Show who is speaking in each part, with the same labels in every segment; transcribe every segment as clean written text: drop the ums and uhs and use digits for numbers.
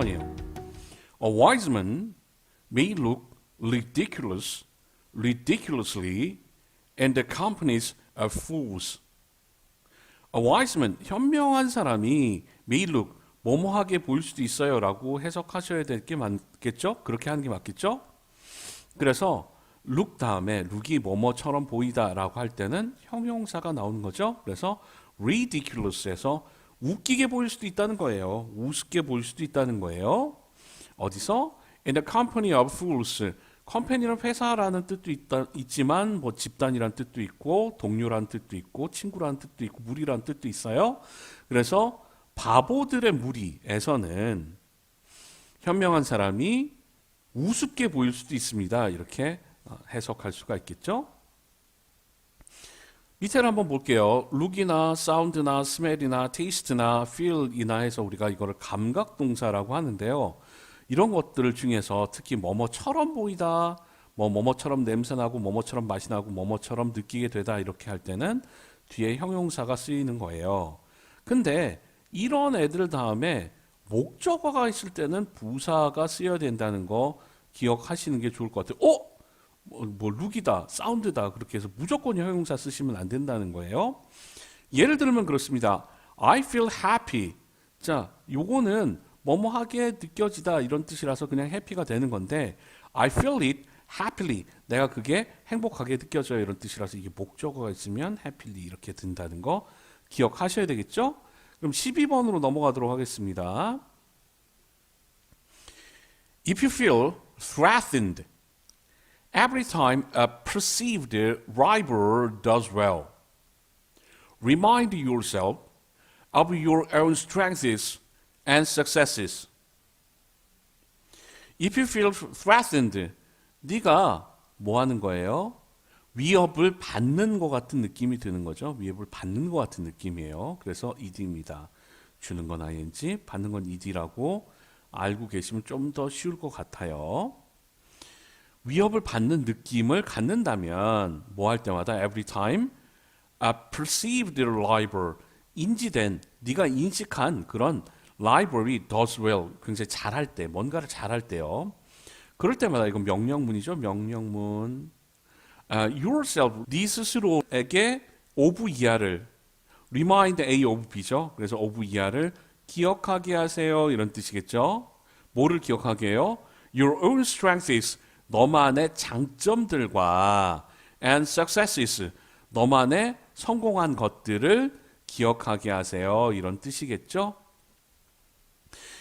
Speaker 1: 14번이에요. A wise man may look ridiculously, and the companies of fools. A wise man, 현명한 사람이 may look, 뭐뭐하게 보일 수도 있어요 라고 해석하셔야 될 게 맞겠죠? 그렇게 하는 게 맞겠죠? 그래서 look 다음에 look이 뭐뭐처럼 보이다 라고 할 때는 형용사가 나오는 거죠. 그래서 ridiculous에서 웃기게 보일 수도 있다는 거예요. 우습게 보일 수도 있다는 거예요. 어디서? In the company of fools. 컴퍼니는 회사라는 뜻도 있지만 뭐 집단이라는 뜻도 있고 동료라는 뜻도 있고 친구라는 뜻도 있고 무리라는 뜻도 있어요. 그래서 바보들의 무리에서는 현명한 사람이 우습게 보일 수도 있습니다. 이렇게 해석할 수가 있겠죠. 밑에를 한번 볼게요. look이나 sound나 smell이나 taste나 feel이나 해서 우리가 이거를 감각동사라고 하는데요. 이런 것들 중에서 특히 뭐뭐처럼 보이다, 뭐뭐처럼 냄새나고 뭐뭐처럼 맛이 나고 뭐뭐처럼 느끼게 되다 이렇게 할 때는 뒤에 형용사가 쓰이는 거예요. 근데 이런 애들 다음에 목적어가 있을 때는 부사가 쓰여야 된다는 거 기억하시는 게 좋을 것 같아요. 뭐 룩이다, 사운드다 그렇게 해서 무조건 형용사 쓰시면 안 된다는 거예요. 예를 들면 그렇습니다. I feel happy. 자, 요거는 뭐뭐하게 느껴지다 이런 뜻이라서 그냥 happy가 되는 건데 I feel it happily. 내가 그게 행복하게 느껴져요 이런 뜻이라서 이게 목적어가 있으면 happily 이렇게 된다는 거 기억하셔야 되겠죠? 그럼 12번으로 넘어가도록 하겠습니다. If you feel threatened every time a perceived rival does well, remind yourself of your own strengths and successes. If you feel threatened, 네가 뭐 하는 거예요? 위협을 받는 것 같은 느낌이 드는 거죠. 위협을 받는 것 같은 느낌이에요. 그래서 ed입니다. 주는 건 ing, 받는 건 ed라고 알고 계시면 좀 더 쉬울 것 같아요. 위협을 받는 느낌을 갖는다면 뭐 할 때마다 every time a perceived rival, 인지된, 네가 인식한 그런 rivalry does well, 굉장히 잘할 때, 뭔가를 잘할 때요. 그럴 때마다 이건 명령문이죠. 명령문. yourself, 네 스스로에게 of 이하를 remind A of B죠. 그래서 of 이하를 기억하게 하세요. 이런 뜻이겠죠. 뭐를 기억하게 해요? Your own strengths, 너만의 장점들과 and successes, 너만의 성공한 것들을 기억하게 하세요. 이런 뜻이겠죠.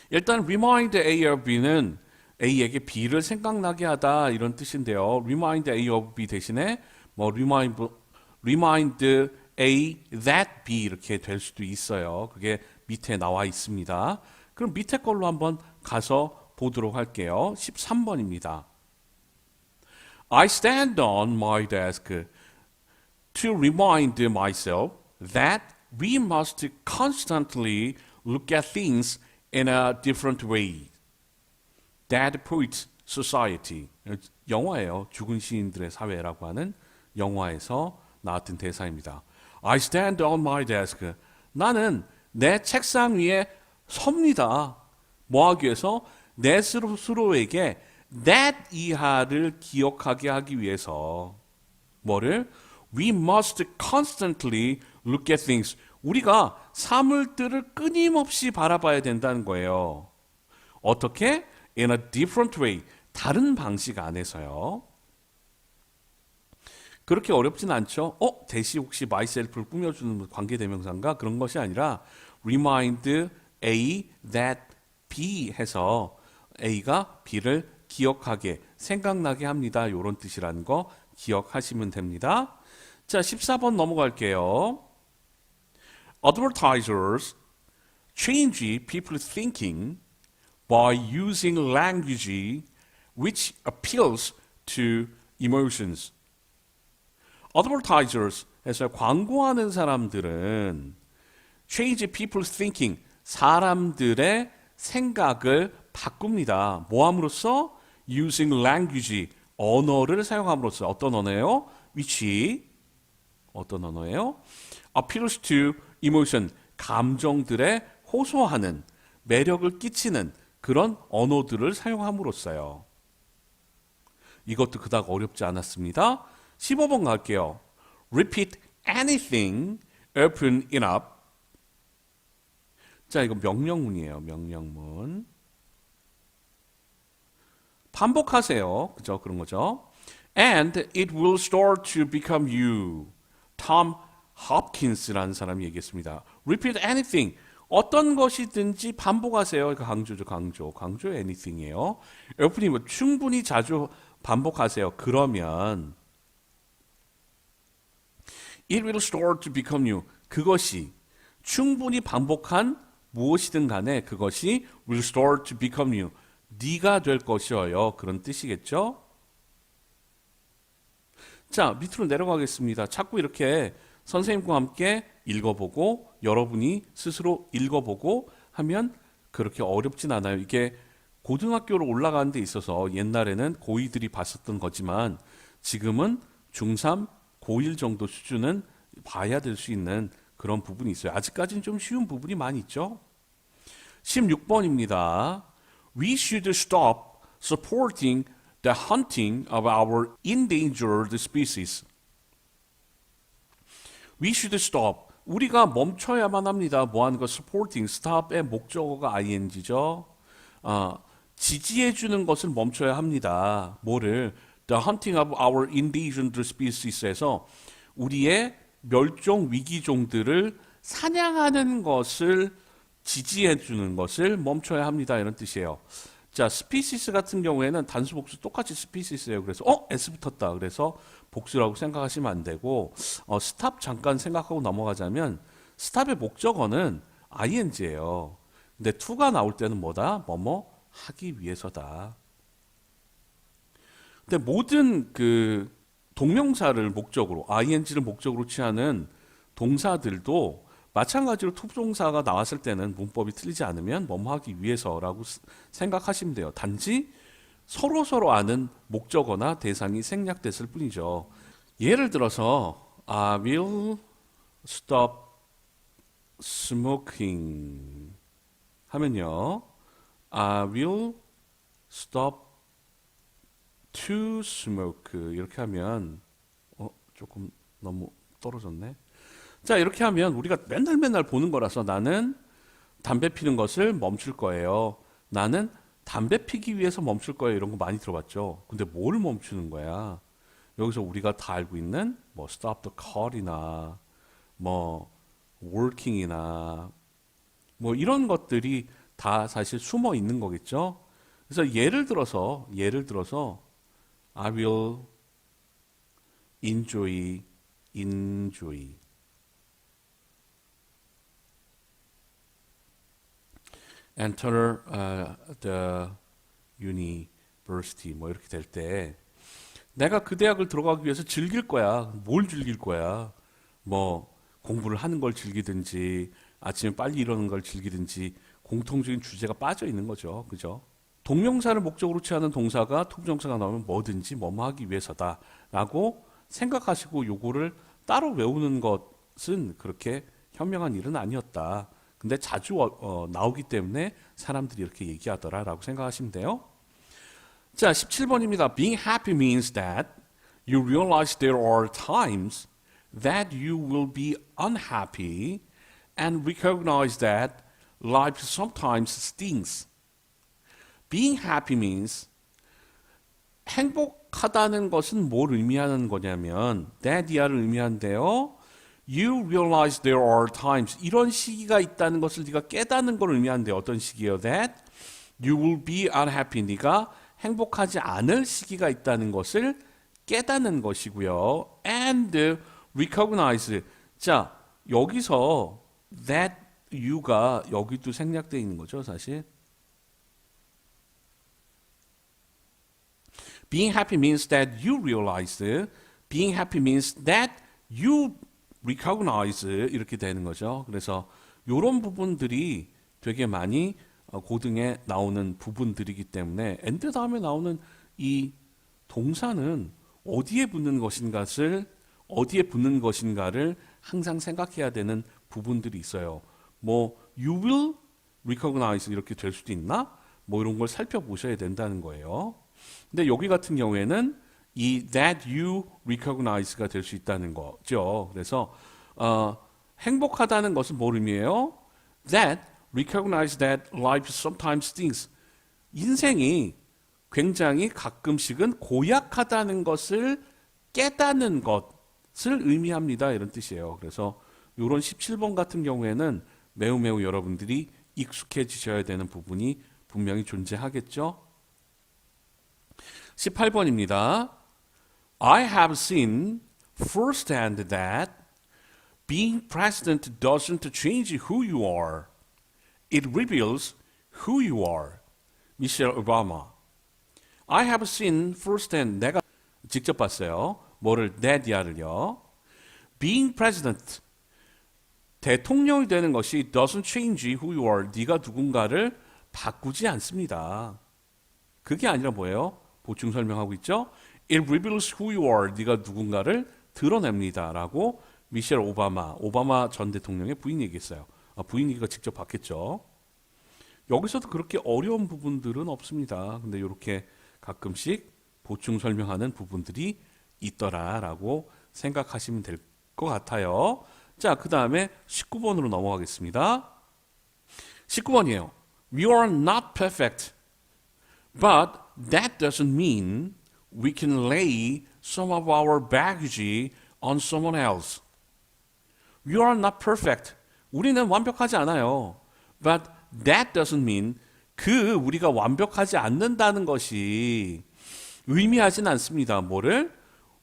Speaker 1: 일단 remind A of B는 A에게 B를 생각나게 하다 이런 뜻인데요. remind A of B 대신에 뭐 remind A that B 이렇게 될 수도 있어요. 그게 밑에 나와 있습니다. 그럼 밑에 걸로 한번 가서 보도록 할게요. 13번입니다. I stand on my desk to remind myself that we must constantly look at things in a different way. Dead Poets Society. 영화예요. 죽은 시인들의 사회라고 하는 영화에서 나왔던 대사입니다. I stand on my desk. 나는 내 책상 위에 섭니다. 뭐 하기 위해서? 내 스스로에게 that 이하를 기억하게 하기 위해서. 뭐를? We must constantly look at things. 우리가 사물들을 끊임없이 바라봐야 된다는 거예요. 어떻게? In a different way. 다른 방식 안에서요. 그렇게 어렵진 않죠. 대시 혹시 myself를 꾸며주는 관계대명사인가? 그런 것이 아니라 remind A that B 해서 A가 B를 기억하게, 생각나게 합니다. 이런 뜻이라는 거 기억하시면 됩니다. 자, 14번 넘어갈게요. Advertisers change people's thinking by using language which appeals to emotions. Advertisers 해서 광고하는 사람들은 change people's thinking, 사람들의 생각을 바꿉니다. 뭐 함으로써? using language, 언어를 사용함으로써. 어떤 언어예요? which, 어떤 언어예요? appeals to emotion, 감정들에 호소하는, 매력을 끼치는 그런 언어들을 사용함으로써요. 이것도 그닥 어렵지 않았습니다. 15번 갈게요. Repeat anything open it up. 자, 이거 명령문이에요. 명령문. 반복하세요. 그죠? 그런 거죠. And it will start to become you. Tom Hopkins라는 사람이 얘기했습니다. Repeat anything. 어떤 것이든지 반복하세요. 강조죠, 강조. 강조 anything이에요. 오프닝 뭐 충분히 자주 반복하세요. 그러면 it will start to become you. 그것이 충분히 반복한 무엇이든 간에 그것이 will start to become you. 네가 될 것이어요. 그런 뜻이겠죠? 자, 밑으로 내려가겠습니다. 자꾸 이렇게 선생님과 함께 읽어보고 여러분이 스스로 읽어보고 하면 그렇게 어렵진 않아요. 이게 고등학교로 올라가는 데 있어서 옛날에는 고2들이 봤었던 거지만 지금은 중3, 고1 정도 수준은 봐야 될 수 있는 그런 부분이 있어요. 아직까지는 좀 쉬운 부분이 많이 있죠. 16번입니다. We should stop supporting the hunting of our endangered species. We should stop. 우리가 멈춰야만 합니다. 뭐 하는 거? supporting. stop의 목적어가 ing죠. 지지해 주는 것을 멈춰야 합니다. 뭐를? The hunting of our endangered species에서 우리의 멸종 위기종들을 사냥하는 것을 지지해 주는 것을 멈춰야 합니다. 이런 뜻이에요. 자, species 같은 경우에는 단수 복수 똑같이 species예요. 그래서 s 붙었다. 그래서 복수라고 생각하시면 안 되고 stop 잠깐 생각하고 넘어가자면 stop의 목적어는 ing예요. 근데 to가 나올 때는 뭐다? 뭐뭐 하기 위해서다. 근데 모든 그 동명사를 목적으로 ing를 목적으로 취하는 동사들도 마찬가지로 투부정사가 나왔을 때는 문법이 틀리지 않으면 뭐뭐 하기 위해서라고 생각하시면 돼요. 단지 서로 아는 목적어나 대상이 생략됐을 뿐이죠. 예를 들어서 I will stop smoking 하면요. I will stop to smoke 이렇게 하면 조금 너무 떨어졌네. 자, 이렇게 하면 우리가 맨날 보는 거라서 나는 담배 피는 것을 멈출 거예요. 나는 담배 피기 위해서 멈출 거예요. 이런 거 많이 들어봤죠. 근데 뭘 멈추는 거야? 여기서 우리가 다 알고 있는 뭐 stop the car이나 뭐 working이나 뭐 이런 것들이 다 사실 숨어 있는 거겠죠. 그래서 예를 들어서 I will enjoy enter the university 뭐 이렇게 될 때 내가 그 대학을 들어가기 위해서 즐길 거야. 뭘 즐길 거야? 뭐 공부를 하는 걸 즐기든지 아침에 빨리 일어나는 걸 즐기든지 공통적인 주제가 빠져 있는 거죠. 그죠? 동명사를 목적으로 취하는 동사가 투부정사가 나오면 뭐든지 뭐뭐 하기 위해서다라고 생각하시고 요거를 따로 외우는 것은 그렇게 현명한 일은 아니었다. 근데 자주 나오기 때문에 사람들이 이렇게 얘기하더라라고 생각하시면 돼요. 자, 17번입니다. Being happy means that you realize there are times that you will be unhappy and recognize that life sometimes stings. Being happy means 행복하다는 것은 뭘 의미하는 거냐면 that이야를 의미한대요. You realize there are times 이런 시기가 있다는 것을 네가 깨닫는 걸 의미하는데 어떤 시기예요? That you will be unhappy. 네가 행복하지 않을 시기가 있다는 것을 깨닫는 것이고요. And recognize. 자, 여기서 that you가 여기도 생략되어 있는 거죠, 사실. Being happy means that you realize. Being happy means that you recognize 이렇게 되는 거죠. 그래서 이런 부분들이 되게 많이 고등에 나오는 부분들이기 때문에 and 다음에 나오는 이 동사는 어디에 붙는 것인가를 항상 생각해야 되는 부분들이 있어요. 뭐 you will recognize 이렇게 될 수도 있나? 뭐 이런 걸 살펴보셔야 된다는 거예요. 근데 여기 같은 경우에는 이 that you recognize가 될 수 있다는 거죠. 그래서 행복하다는 것은 뭘 의미해요? That recognize that life sometimes stinks. 인생이 굉장히 가끔씩은 고약하다는 것을 깨닫는 것을 의미합니다. 이런 뜻이에요. 그래서 이런 17번 같은 경우에는 매우 여러분들이 익숙해지셔야 되는 부분이 분명히 존재하겠죠. 18번입니다. I have seen firsthand that being president doesn't change who you are. It reveals who you are. 미셸 오바마. I have seen firsthand. 내가 직접 봤어요. 뭐를? that야를요. Being president. 대통령이 되는 것이 doesn't change who you are. 네가 누군가를 바꾸지 않습니다. 그게 아니라 뭐예요? 보충 설명하고 있죠. It reveals who you are. 네가 누군가를 드러냅니다. 라고 미셸 오바마 전 대통령의 부인이 얘기했어요. 부인이가 직접 봤겠죠. 여기서도 그렇게 어려운 부분들은 없습니다. 근데 이렇게 가끔씩 보충 설명하는 부분들이 있더라라고 생각하시면 될 것 같아요. 자, 그 다음에 19번으로 넘어가겠습니다. 19번이에요. We are not perfect, but that doesn't mean we can lay some of our baggage on someone else. We are not perfect. 우리는 완벽하지 않아요. But that doesn't mean 우리가 완벽하지 않는다는 것이 의미하진 않습니다. 뭐를?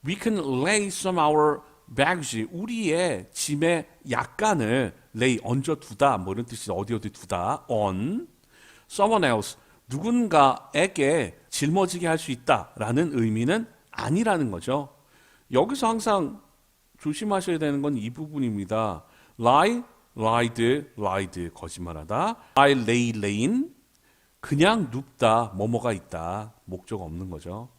Speaker 1: We can lay some of our baggage. 우리의 짐에 약간을 lay 얹어두다. 뭐 이런 뜻이 어디 두다. on someone else. 누군가에게 짊어지게 할 수 있다라는 의미는 아니라는 거죠. 여기서 항상 조심하셔야 되는 건 이 부분입니다. lie, lied, 거짓말하다. I lay, layin, 그냥 눕다, 뭐뭐가 있다. 목적 없는 거죠.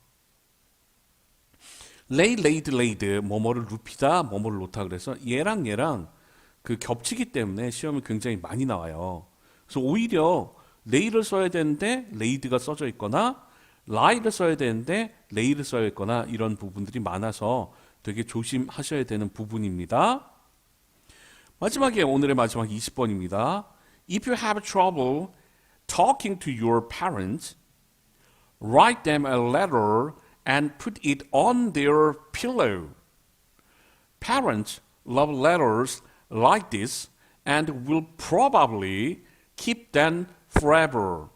Speaker 1: lay, laid, 뭐뭐를 눕히다, 뭐뭐를 놓다. 그래서 얘랑 그 겹치기 때문에 시험이 굉장히 많이 나와요. 그래서 오히려 lay를 써야 되는데 laid가 써져 있거나 lie를 써야 되는데 lay를 써야 있거나 이런 부분들이 많아서 되게 조심하셔야 되는 부분입니다. 마지막에 오늘의 마지막 20번입니다. If you have trouble talking to your parents, write them a letter and put it on their pillow. Parents love letters like this and will probably keep them forever.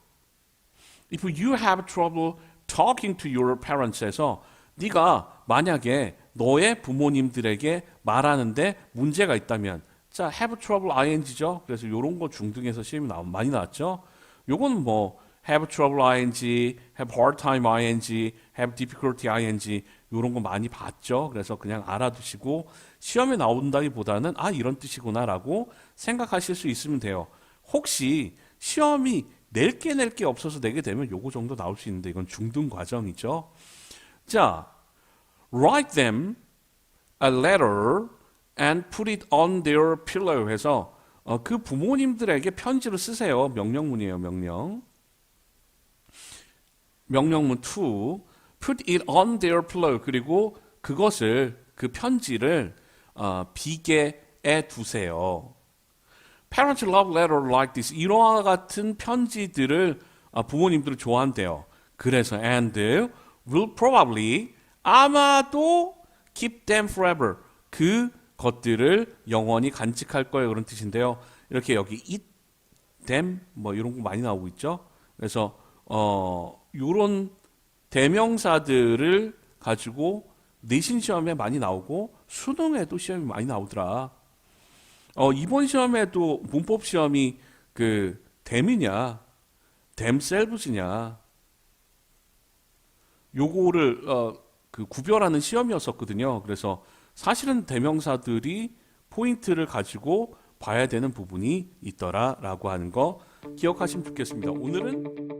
Speaker 1: If you have trouble talking to your parents에서 네가 만약에 너의 부모님들에게 말하는데 문제가 있다면 자, have trouble ing죠. 그래서 이런 거 중등에서 시험이 많이 나왔죠. 요건 뭐 have trouble ing, have hard time ing, have difficulty ing 이런 거 많이 봤죠. 그래서 그냥 알아두시고 시험에 나온다기보다는 이런 뜻이구나라고 생각하실 수 있으면 돼요. 혹시 시험이 낼 게 없어서 내게 되면 요거 정도 나올 수 있는데 이건 중등 과정이죠. 자, write them a letter and put it on their pillow 해서 그 부모님들에게 편지를 쓰세요. 명령문이에요. 명령문 2 put it on their pillow 그리고 그 편지를 비계에 두세요. Parents love letter like this. 이와 같은 편지들을 부모님들은 좋아한대요. 그래서 and will probably 아마도 keep them forever. 그 것들을 영원히 간직할 거예요. 그런 뜻인데요. 이렇게 여기 it, them 뭐 이런 거 많이 나오고 있죠. 그래서 이런 대명사들을 가지고 내신 시험에 많이 나오고 수능에도 시험이 많이 나오더라. 이번 시험에도 문법 시험이 them이냐, themselves냐, 요거를 구별하는 시험이었었거든요. 그래서 사실은 대명사들이 포인트를 가지고 봐야 되는 부분이 있더라라고 하는 거 기억하시면 좋겠습니다. 오늘은